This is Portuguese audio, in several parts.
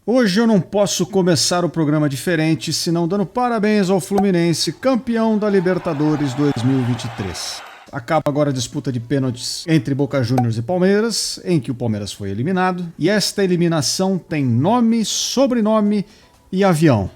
Hoje eu não posso começar o programa diferente senão dando parabéns ao Fluminense, campeão da Libertadores 2023. Acaba agora a disputa de pênaltis entre Boca Juniors e Palmeiras, em que o Palmeiras foi eliminado, e esta eliminação tem nome, sobrenome e avião.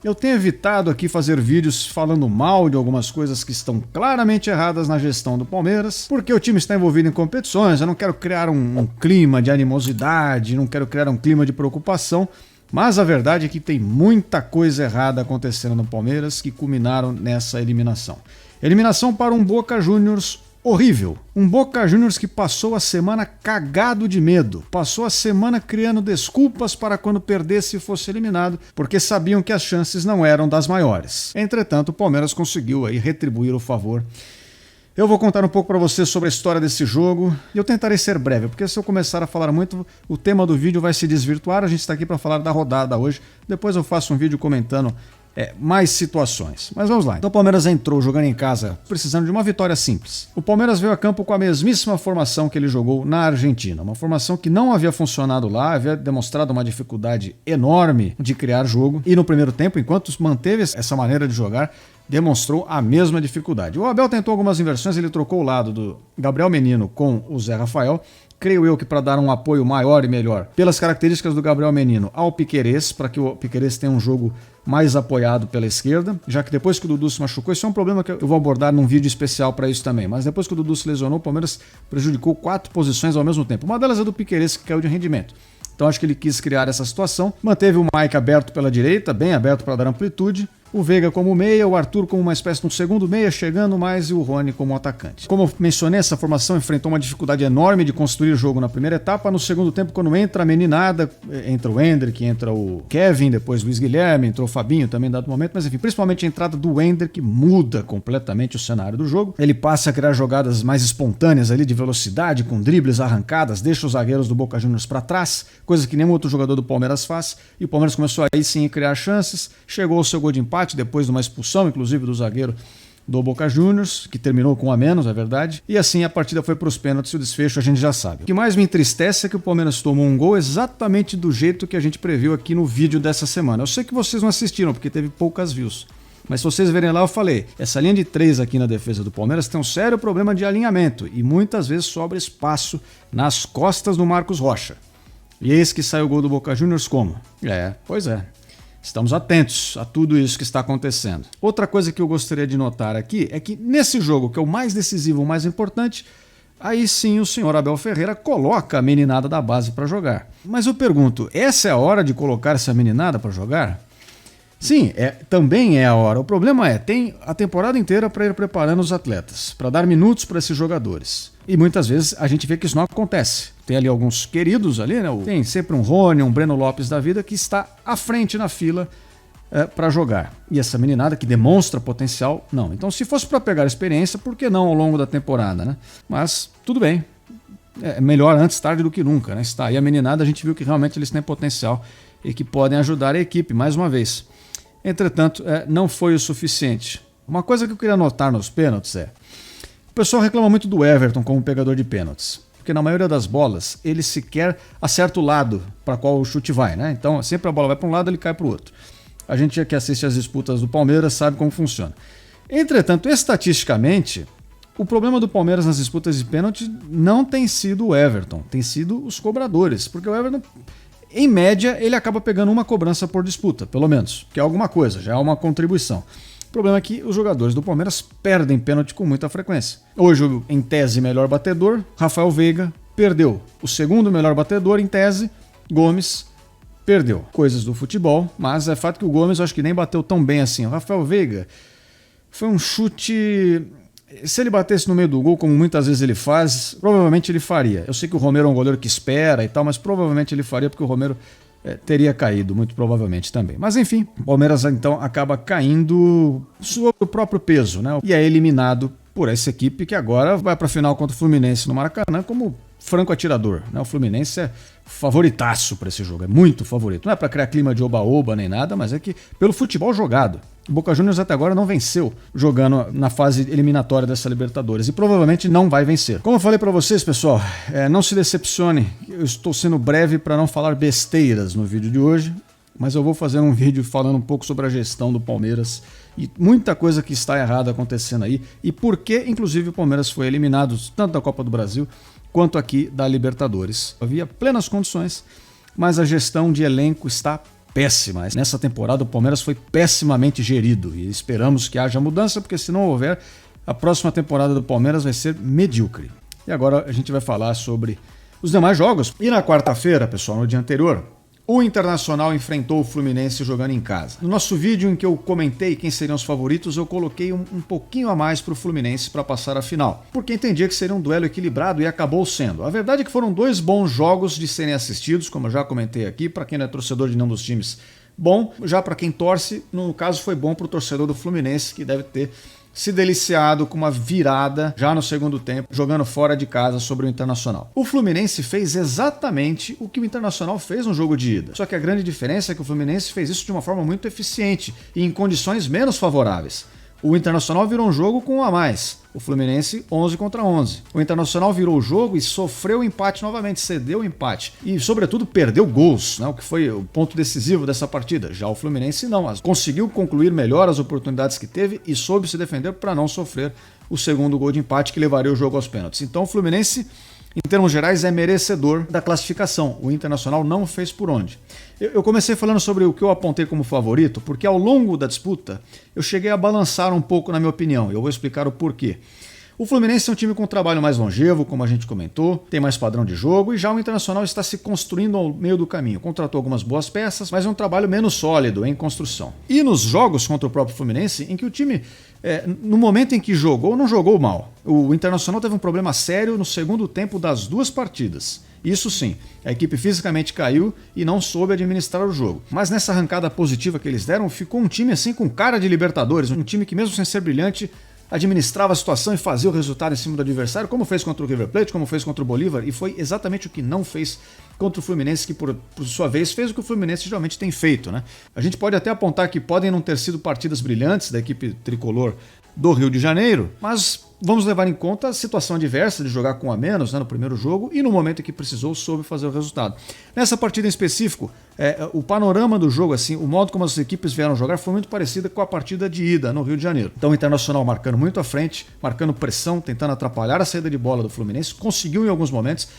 Eu tenho evitado aqui fazer vídeos falando mal de algumas coisas que estão claramente erradas na gestão do Palmeiras, porque o time está envolvido em competições, eu não quero criar um clima de animosidade, não quero criar um clima de preocupação, mas a verdade é que tem muita coisa errada acontecendo no Palmeiras que culminaram nessa eliminação. Eliminação para um Boca Juniors horrível. Um Boca Juniors que passou a semana cagado de medo. Passou a semana criando desculpas para quando perdesse e fosse eliminado, porque sabiam que as chances não eram das maiores. Entretanto, o Palmeiras conseguiu aí retribuir o favor. Eu vou contar um pouco para você sobre a história desse jogo e eu tentarei ser breve, porque se eu começar a falar muito, o tema do vídeo vai se desvirtuar. A gente está aqui para falar da rodada hoje. Depois eu faço um vídeo comentando mais situações. Mas vamos lá. Então o Palmeiras entrou jogando em casa, precisando de uma vitória simples. O Palmeiras veio a campo com a mesmíssima formação que ele jogou na Argentina. Uma formação que não havia funcionado lá, havia demonstrado uma dificuldade enorme de criar jogo. E no primeiro tempo, enquanto manteve essa maneira de jogar, demonstrou a mesma dificuldade. O Abel tentou algumas inversões, ele trocou o lado do Gabriel Menino com o Zé Rafael. Creio eu que para dar um apoio maior e melhor, pelas características do Gabriel Menino, ao Piquerez, para que o Piquerez tenha um jogo mais apoiado pela esquerda, já que depois que o Dudu se machucou, isso é um problema que eu vou abordar num vídeo especial para isso também, mas depois que o Dudu se lesionou, o Palmeiras prejudicou 4 posições ao mesmo tempo. Uma delas é do Piquerez, que caiu de rendimento. Então acho que ele quis criar essa situação, manteve o Mike aberto pela direita, bem aberto para dar amplitude, o Veiga como meia, o Arthur como uma espécie de um segundo meia, chegando mais, e o Rony como atacante. Como eu mencionei, essa formação enfrentou uma dificuldade enorme de construir o jogo na primeira etapa. No segundo tempo, quando entra a meninada, entra o Hendrick, entra o Kevin, depois o Luiz Guilherme, entrou o Fabinho também em dado momento, mas enfim, principalmente a entrada do Hendrick muda completamente o cenário do jogo. Ele passa a criar jogadas mais espontâneas ali de velocidade, com dribles, arrancadas, deixa os zagueiros do Boca Juniors para trás, coisa que nenhum outro jogador do Palmeiras faz, e o Palmeiras começou aí sim a criar chances, chegou ao seu gol de empate, depois de uma expulsão, inclusive, do zagueiro do Boca Juniors, que terminou com um a menos, é verdade. E assim a partida foi para os pênaltis e o desfecho a gente já sabe. O que mais me entristece é que o Palmeiras tomou um gol exatamente do jeito que a gente previu aqui no vídeo dessa semana. Eu sei que vocês não assistiram, porque teve poucas views. Mas se vocês verem lá, eu falei, essa linha de 3 aqui na defesa do Palmeiras tem um sério problema de alinhamento e muitas vezes sobra espaço nas costas do Marcos Rocha. E eis que sai o gol do Boca Juniors como? Pois é. Estamos atentos a tudo isso que está acontecendo. Outra coisa que eu gostaria de notar aqui é que nesse jogo, que é o mais decisivo, o mais importante, aí sim o senhor Abel Ferreira coloca a meninada da base para jogar. Mas eu pergunto, essa é a hora de colocar essa meninada para jogar? Sim, também é a hora. O problema tem a temporada inteira para ir preparando os atletas, para dar minutos para esses jogadores. E muitas vezes a gente vê que isso não acontece. Tem ali alguns queridos ali, né? Tem sempre um Rony, um Breno Lopes da vida que está à frente na fila para jogar. E essa meninada que demonstra potencial, não. Então se fosse para pegar experiência, por que não ao longo da temporada, né? Mas tudo bem. É melhor antes tarde do que nunca, né? Está aí a meninada, a gente viu que realmente eles têm potencial e que podem ajudar a equipe, mais uma vez. Entretanto, não foi o suficiente. Uma coisa que eu queria notar nos pênaltis o pessoal reclama muito do Everton como pegador de pênaltis, porque na maioria das bolas ele sequer acerta o lado para qual o chute vai, né? Então sempre a bola vai para um lado, ele cai para o outro. A gente que assiste as disputas do Palmeiras sabe como funciona. Entretanto, estatisticamente, o problema do Palmeiras nas disputas de pênalti não tem sido o Everton, tem sido os cobradores, porque o Everton, em média, ele acaba pegando uma cobrança por disputa, pelo menos, que é alguma coisa, já é uma contribuição. O problema é que os jogadores do Palmeiras perdem pênalti com muita frequência. Hoje, em tese, melhor batedor, Rafael Veiga perdeu. O segundo melhor batedor, em tese, Gomes perdeu. Coisas do futebol, mas é fato que o Gomes eu acho que nem bateu tão bem assim. O Rafael Veiga foi um chute... Se ele batesse no meio do gol, como muitas vezes ele faz, provavelmente ele faria. Eu sei que o Romero é um goleiro que espera e tal, mas provavelmente ele faria porque o Romero teria caído, muito provavelmente também. Mas enfim, o Palmeiras então acaba caindo sob o próprio peso, né? E é eliminado por essa equipe que agora vai para a final contra o Fluminense no Maracanã como franco atirador, né? O Fluminense é favoritaço para esse jogo, é muito favorito. Não é para criar clima de oba-oba nem nada, mas é que pelo futebol jogado. O Boca Juniors até agora não venceu jogando na fase eliminatória dessa Libertadores e provavelmente não vai vencer. Como eu falei para vocês, pessoal, não se decepcione, eu estou sendo breve para não falar besteiras no vídeo de hoje, mas eu vou fazer um vídeo falando um pouco sobre a gestão do Palmeiras e muita coisa que está errada acontecendo aí e por que, inclusive, o Palmeiras foi eliminado tanto da Copa do Brasil quanto aqui da Libertadores. Havia plenas condições, mas a gestão de elenco está péssima. Nessa temporada o Palmeiras foi pessimamente gerido e esperamos que haja mudança, porque se não houver, a próxima temporada do Palmeiras vai ser medíocre. E agora a gente vai falar sobre os demais jogos. E na quarta-feira, pessoal, no dia anterior, o Internacional enfrentou o Fluminense jogando em casa. No nosso vídeo em que eu comentei quem seriam os favoritos, eu coloquei um pouquinho a mais para o Fluminense para passar a final, porque entendia que seria um duelo equilibrado e acabou sendo. A verdade é que foram dois bons jogos de serem assistidos, como eu já comentei aqui, para quem não é torcedor de nenhum dos times, bom. Já para quem torce, no caso foi bom para o torcedor do Fluminense, que deve ter se deliciado com uma virada já no segundo tempo, jogando fora de casa sobre o Internacional. O Fluminense fez exatamente o que o Internacional fez no jogo de ida. Só que a grande diferença é que o Fluminense fez isso de uma forma muito eficiente e em condições menos favoráveis. O Internacional virou um jogo com um a mais. O Fluminense 11 contra 11. O Internacional virou o jogo e sofreu o empate novamente, cedeu o empate. E, sobretudo, perdeu gols, né, o que foi o ponto decisivo dessa partida. Já o Fluminense não. Conseguiu concluir melhor as oportunidades que teve e soube se defender para não sofrer o segundo gol de empate que levaria o jogo aos pênaltis. Então o Fluminense, em termos gerais, é merecedor da classificação. O Internacional não fez por onde. Eu comecei falando sobre o que eu apontei como favorito, porque ao longo da disputa eu cheguei a balançar um pouco na minha opinião. Eu vou explicar o porquê. O Fluminense é um time com um trabalho mais longevo, como a gente comentou, tem mais padrão de jogo, e já o Internacional está se construindo ao meio do caminho. Contratou algumas boas peças, mas é um trabalho menos sólido em construção. E nos jogos contra o próprio Fluminense, em que o time, no momento em que jogou, não jogou mal. O Internacional teve um problema sério no segundo tempo das duas partidas. Isso sim, a equipe fisicamente caiu e não soube administrar o jogo. Mas nessa arrancada positiva que eles deram, ficou um time assim com cara de Libertadores, um time que mesmo sem ser brilhante, administrava a situação e fazia o resultado em cima do adversário, como fez contra o River Plate, como fez contra o Bolívar, e foi exatamente o que não fez contra o Fluminense, que por sua vez fez o que o Fluminense geralmente tem feito, né? A gente pode até apontar que podem não ter sido partidas brilhantes da equipe tricolor do Rio de Janeiro, mas vamos levar em conta a situação adversa de jogar com um a menos, né, no primeiro jogo, e no momento em que precisou soube fazer o resultado. Nessa partida em específico, o panorama do jogo, assim, o modo como as equipes vieram jogar foi muito parecida com a partida de ida no Rio de Janeiro. Então o Internacional marcando muito à frente, marcando pressão, tentando atrapalhar a saída de bola do Fluminense, conseguiu em alguns momentos.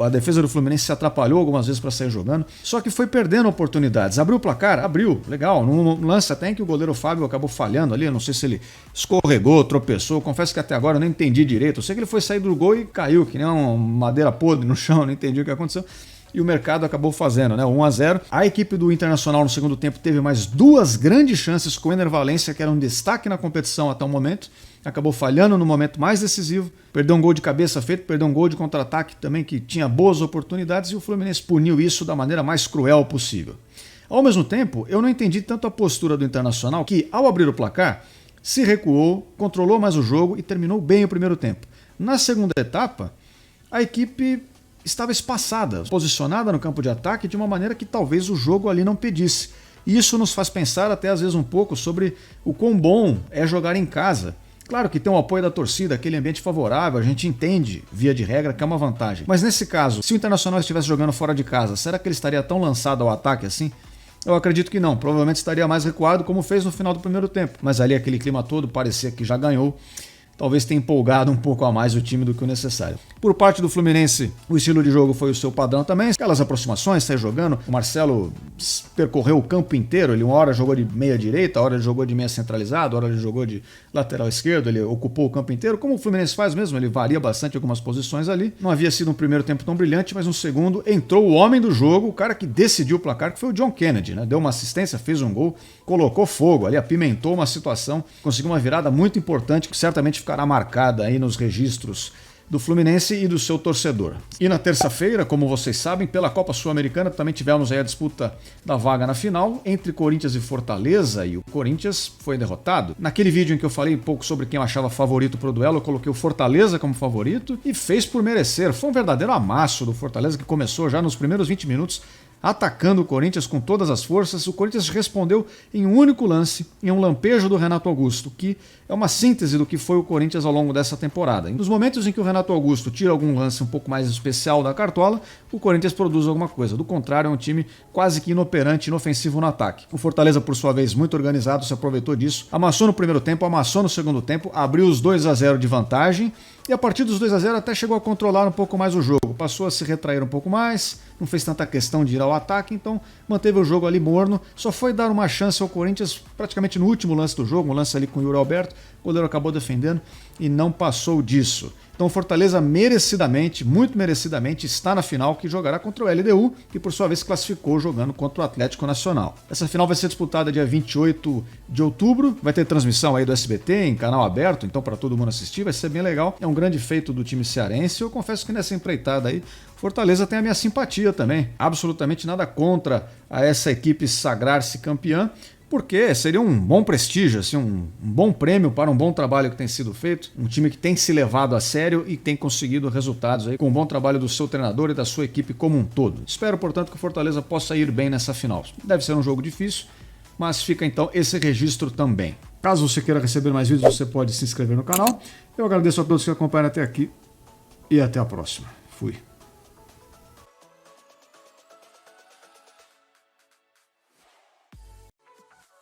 A defesa do Fluminense se atrapalhou algumas vezes para sair jogando, só que foi perdendo oportunidades. Abriu o placar? Abriu, legal. Num lance até em que o goleiro Fábio acabou falhando ali, eu não sei se ele escorregou, tropeçou, confesso que até agora eu não entendi direito. Eu sei que ele foi sair do gol e caiu, que nem uma madeira podre no chão, não entendi o que aconteceu. E o mercado acabou fazendo, né? 1-0. A equipe do Internacional no segundo tempo teve mais duas grandes chances com o Ener Valencia, que era um destaque na competição até o momento. Acabou falhando no momento mais decisivo. Perdeu um gol de cabeça feito, perdeu um gol de contra-ataque também, que tinha boas oportunidades, e o Fluminense puniu isso da maneira mais cruel possível. Ao mesmo tempo, eu não entendi tanto a postura do Internacional, que ao abrir o placar, se recuou, controlou mais o jogo e terminou bem o primeiro tempo. Na segunda etapa, a equipe estava espaçada, posicionada no campo de ataque de uma maneira que talvez o jogo ali não pedisse. E isso nos faz pensar até às vezes um pouco sobre o quão bom é jogar em casa. Claro que tem o apoio da torcida, aquele ambiente favorável, a gente entende, via de regra, que é uma vantagem. Mas nesse caso, se o Internacional estivesse jogando fora de casa, será que ele estaria tão lançado ao ataque assim? Eu acredito que não, provavelmente estaria mais recuado, como fez no final do primeiro tempo. Mas ali aquele clima todo parecia que já ganhou. Talvez tenha empolgado um pouco a mais o time do que o necessário. Por parte do Fluminense, o estilo de jogo foi o seu padrão também. Aquelas aproximações, sair jogando. O Marcelo percorreu o campo inteiro. Ele uma hora jogou de meia direita, hora ele jogou de meia centralizado, hora ele jogou de lateral esquerdo. Ele ocupou o campo inteiro, como o Fluminense faz mesmo. Ele varia bastante algumas posições ali. Não havia sido um primeiro tempo tão brilhante, mas no segundo entrou o homem do jogo, o cara que decidiu o placar, que foi o John Kennedy, né? Deu uma assistência, fez um gol, colocou fogo ali, apimentou uma situação, conseguiu uma virada muito importante, que certamente ficará marcada aí nos registros do Fluminense e do seu torcedor. E na terça-feira, como vocês sabem, pela Copa Sul-Americana também tivemos aí a disputa da vaga na final entre Corinthians e Fortaleza, e o Corinthians foi derrotado. Naquele vídeo em que eu falei um pouco sobre quem eu achava favorito para o duelo, eu coloquei o Fortaleza como favorito e fez por merecer. Foi um verdadeiro amasso do Fortaleza, que começou já nos primeiros 20 minutos atacando o Corinthians com todas as forças. O Corinthians respondeu em um único lance, em um lampejo do Renato Augusto, que é uma síntese do que foi o Corinthians ao longo dessa temporada. Nos momentos em que o Renato Augusto tira algum lance um pouco mais especial da cartola, o Corinthians produz alguma coisa. Do contrário, é um time quase que inoperante, inofensivo no ataque. O Fortaleza, por sua vez, muito organizado, se aproveitou disso. Amassou no primeiro tempo, amassou no segundo tempo, abriu os 2-0 de vantagem e a partir dos 2-0 até chegou a controlar um pouco mais o jogo. Passou a se retrair um pouco mais, não fez tanta questão de ir ao ataque, então manteve o jogo ali morno. Só foi dar uma chance ao Corinthians praticamente no último lance do jogo, um lance ali com o Yuri Alberto. O goleiro acabou defendendo e não passou disso. Então o Fortaleza merecidamente, muito merecidamente, está na final, que jogará contra o LDU, que por sua vez classificou jogando contra o Atlético Nacional. Essa final vai ser disputada dia 28 de outubro, vai ter transmissão aí do SBT em canal aberto, então para todo mundo assistir, vai ser bem legal. É um grande feito do time cearense. Eu confesso que nessa empreitada aí, Fortaleza tem a minha simpatia também. Absolutamente nada contra a essa equipe sagrar-se campeã, porque seria um bom prestígio, assim, um bom prêmio para um bom trabalho que tem sido feito, um time que tem se levado a sério e tem conseguido resultados aí com o bom trabalho do seu treinador e da sua equipe como um todo. Espero, portanto, que o Fortaleza possa ir bem nessa final. Deve ser um jogo difícil, mas fica então esse registro também. Caso você queira receber mais vídeos, você pode se inscrever no canal. Eu agradeço a todos que acompanharam até aqui e até a próxima. Fui.